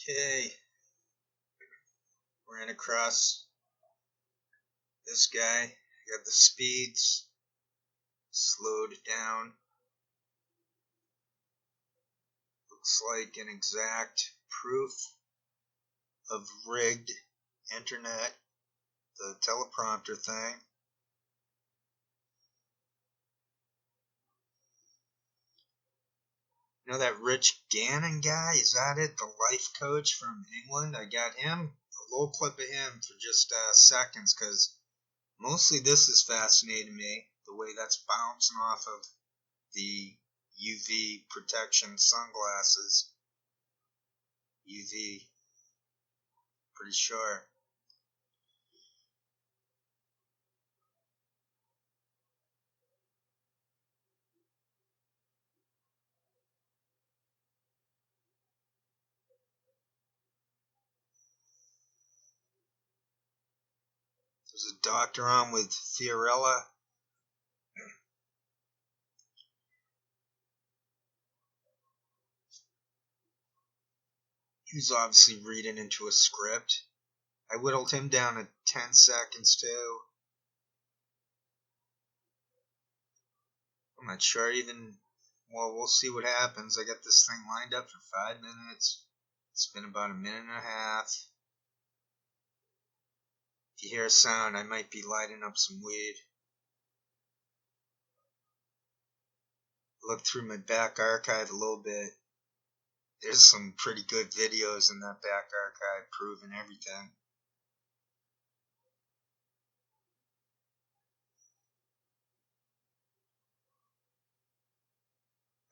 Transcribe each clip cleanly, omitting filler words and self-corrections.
Okay, ran across this guy. Got the speeds, slowed down. Looks like an exact proof of rigged internet, the teleprompter thing. You know that Rich Gannon guy? Is that it? The life coach from England? I got him, a little clip of him for just seconds, because mostly this is fascinating me, the way that's bouncing off of the UV protection sunglasses. UV, pretty sure. There's a doctor on with Fiorella. He was obviously reading into a script. I whittled him down to 10 seconds too. I'm not sure even. Well, we'll see what happens. I got this thing lined up for 5 minutes. It's been about a minute and a half. If you hear a sound, I might be lighting up some weed. Look through my back archive a little bit. There's some pretty good videos in that back archive proving everything.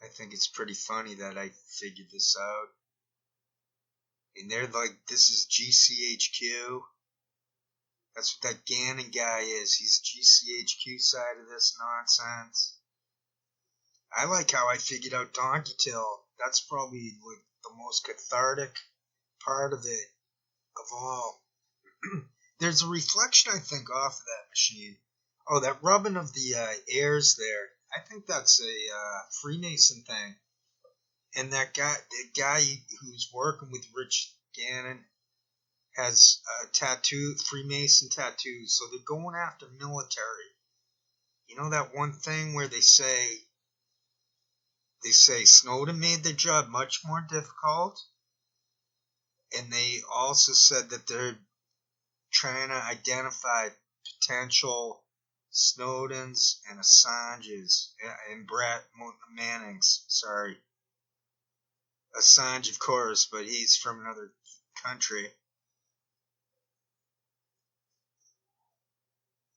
I think it's pretty funny that I figured this out. And they're like, this is GCHQ. That's what that Gannon guy is. He's GCHQ side of this nonsense. I like how I figured out Donkeytale. That's probably like the most cathartic part of it of all. There's a reflection, I think, off of that machine. Oh, that rubbing of the airs there. I think that's a Freemason thing. And that guy, the guy who's working with Rich Gannon, has a tattoo, Freemason tattoos. So they're going after military. You know that one thing where they say Snowden made their job much more difficult, and they also said that they're trying to identify potential Snowdens and Assanges and Brett Mannings. Sorry, Assange, of course, but he's from another country.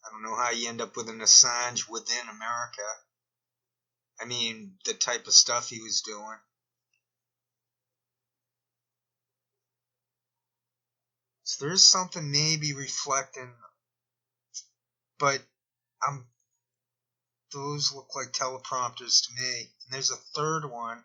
I don't know how you end up with an Assange within America. I mean, the type of stuff he was doing. So there's something maybe reflecting, but those look like teleprompters to me. And there's a third one.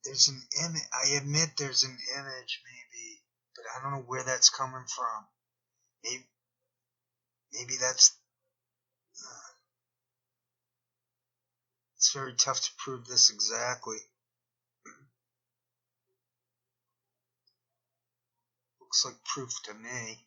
There's an image. I admit there's an image, maybe, but I don't know where that's coming from. Maybe that's. It's very tough to prove this exactly. Looks like proof to me.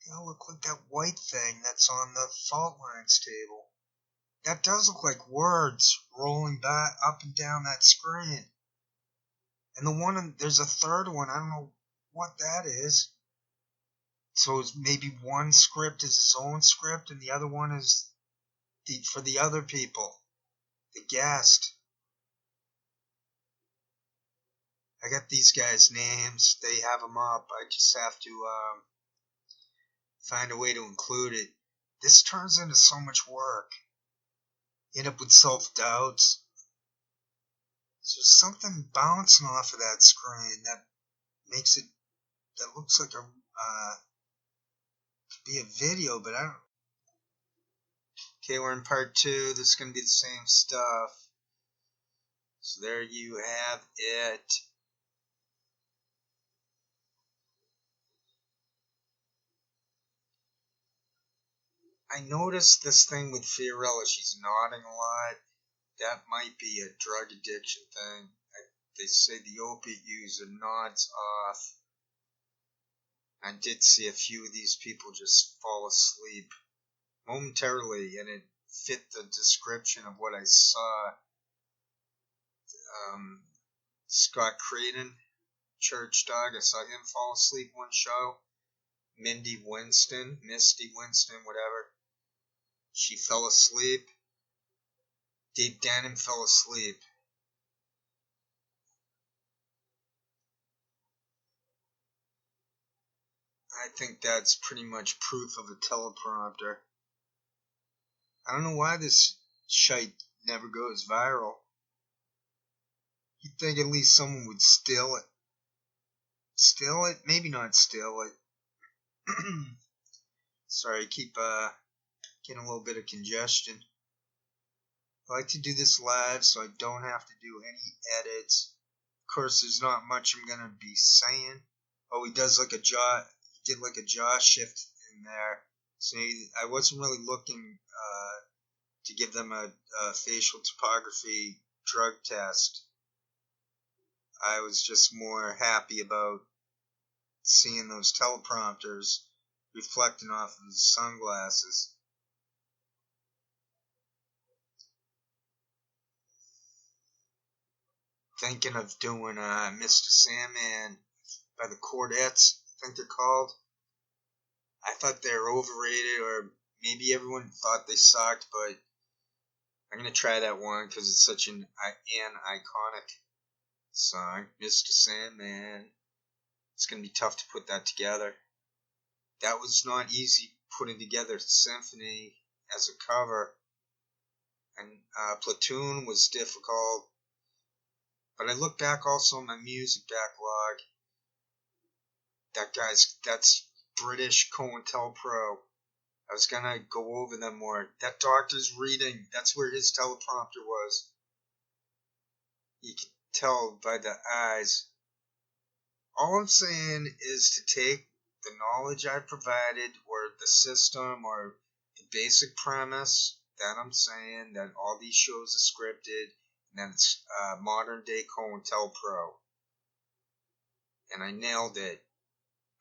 It'll look like that white thing that's on the fault lines table. That does look like words rolling back up and down that screen. And there's a third one. I don't know what that is. So it's maybe one script is his own script, and the other one is for the other people, the guest. I got these guys' names. They have them up. I just have to find a way to include it. This turns into so much work. End up with self-doubts. There's something bouncing off of that screen that makes it, that looks like a, could be a video, but I don't, Okay, we're in part 2. This is going to be the same stuff. So there you have it. I noticed this thing with Fiorella. She's nodding a lot. That might be a drug addiction thing. They say the opiate user nods off. I did see a few of these people just fall asleep momentarily, and it fit the description of what I saw. Scott Creighton, Church Dog, I saw him fall asleep one show. Misty Winston, whatever. She fell asleep. Dave Gannon fell asleep. I think that's pretty much proof of a teleprompter. I don't know why this shite never goes viral. You'd think at least someone would steal it. Steal it? Maybe not steal it. Sorry, I keep getting a little bit of congestion. I like to do this live so I don't have to do any edits. Of course, there's not much I'm gonna be saying. Oh, he does like a jaw. He did like a jaw shift in there. So I wasn't really looking to give them a facial topography drug test. I was just more happy about seeing those teleprompters reflecting off of his sunglasses. Thinking of doing Mr. Sandman by the Chordettes, I think they're called. I thought they were overrated, or maybe everyone thought they sucked, but I'm going to try that one because it's such an iconic song. Mr. Sandman. It's going to be tough to put that together. That was not easy putting together Symphony as a cover. And Platoon was difficult. But I look back also on my music backlog. That's British COINTELPRO. I was going to go over them more. That doctor's reading, that's where his teleprompter was. You can tell by the eyes. All I'm saying is to take the knowledge I provided, or the system, or the basic premise that I'm saying, that all these shows are scripted, and that it's modern day COINTELPRO. And I nailed it.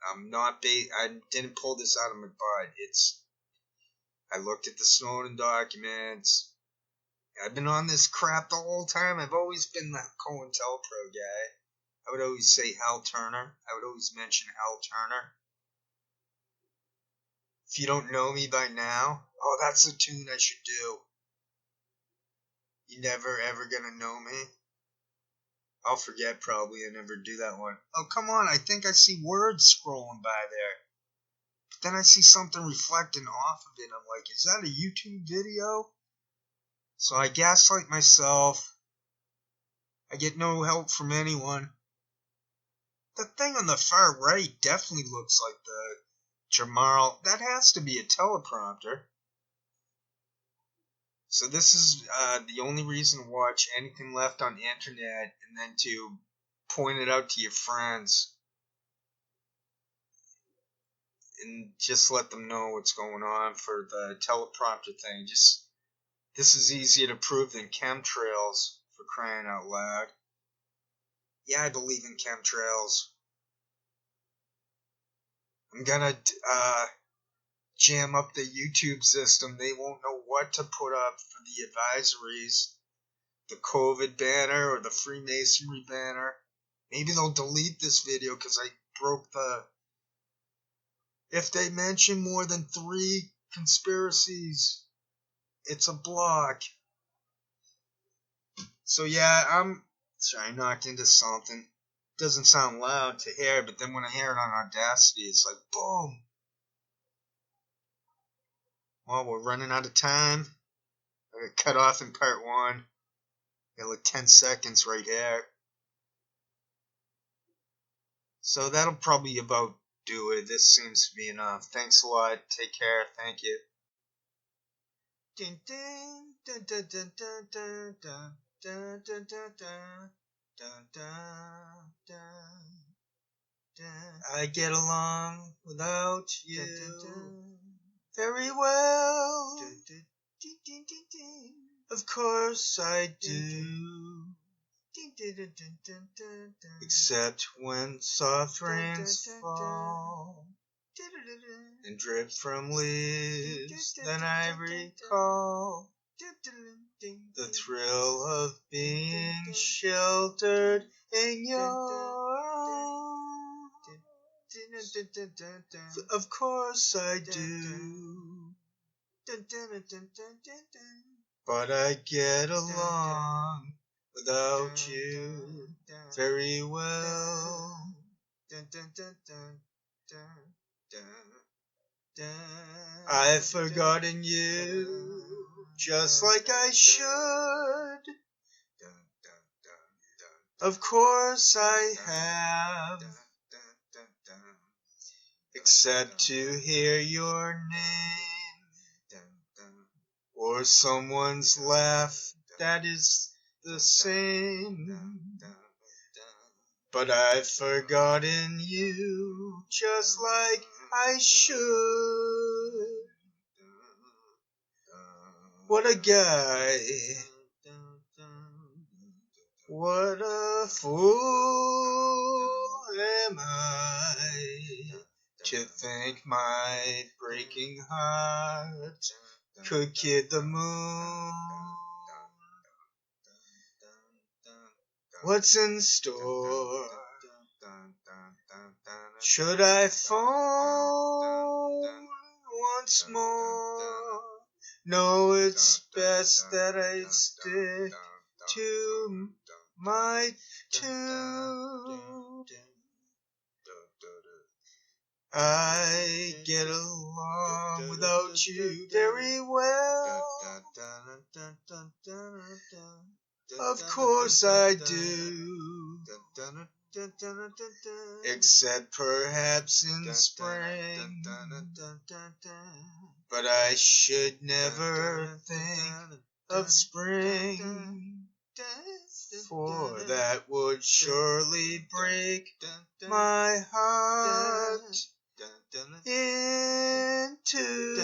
I didn't pull this out of my butt. I looked at the Snowden documents. I've been on this crap the whole time. I've always been that COINTELPRO guy. I would always say Hal Turner. I would always mention Hal Turner. If you don't know me by now, oh, that's a tune I should do. You never ever gonna know me? I'll forget probably and never do that one. Oh, come on, I think I see words scrolling by there. But then I see something reflecting off of it. I'm like, is that a YouTube video? So I gaslight myself. I get no help from anyone. The thing on the far right definitely looks like the Jamal. That has to be a teleprompter. So this is the only reason to watch anything left on the internet, and then to point it out to your friends and just let them know what's going on for the teleprompter thing. This is easier to prove than chemtrails, for crying out loud. Yeah, I believe in chemtrails. I'm gonna jam up the YouTube system. They won't know what to put up for the advisories. The COVID banner or the Freemasonry banner. Maybe they'll delete this video because I broke the... If they mention more than 3 conspiracies, it's a block. So yeah, sorry, I knocked into something. Doesn't sound loud to hear, but then when I hear it on Audacity, it's like, boom. Well, we're running out of time. I got cut off in part 1. Got like 10 seconds right here. So that'll probably about do it. This seems to be enough. Thanks a lot. Take care. Thank you. Dun, dun, dun, dun, dun, dun, dun, dun, dun, dun, dun, dun, dun. I get along without you very well. Of course I do. Except when soft rains fall and drip from leaves, then I recall the thrill of being sheltered in your arms. Of course I do. But I get along without you very well. I've forgotten you just like I should. Of course I have, except to hear your name or someone's laugh that is the same. But I've forgotten you just like I should. What a guy. What a fool am I to think my breaking heart could kid the moon. What's in store? Should I phone once more? No, it's best that I stick to my tune. I get along without you very well. Of course I do. Except perhaps in spring. But I should never think of spring, for that would surely break my heart in two.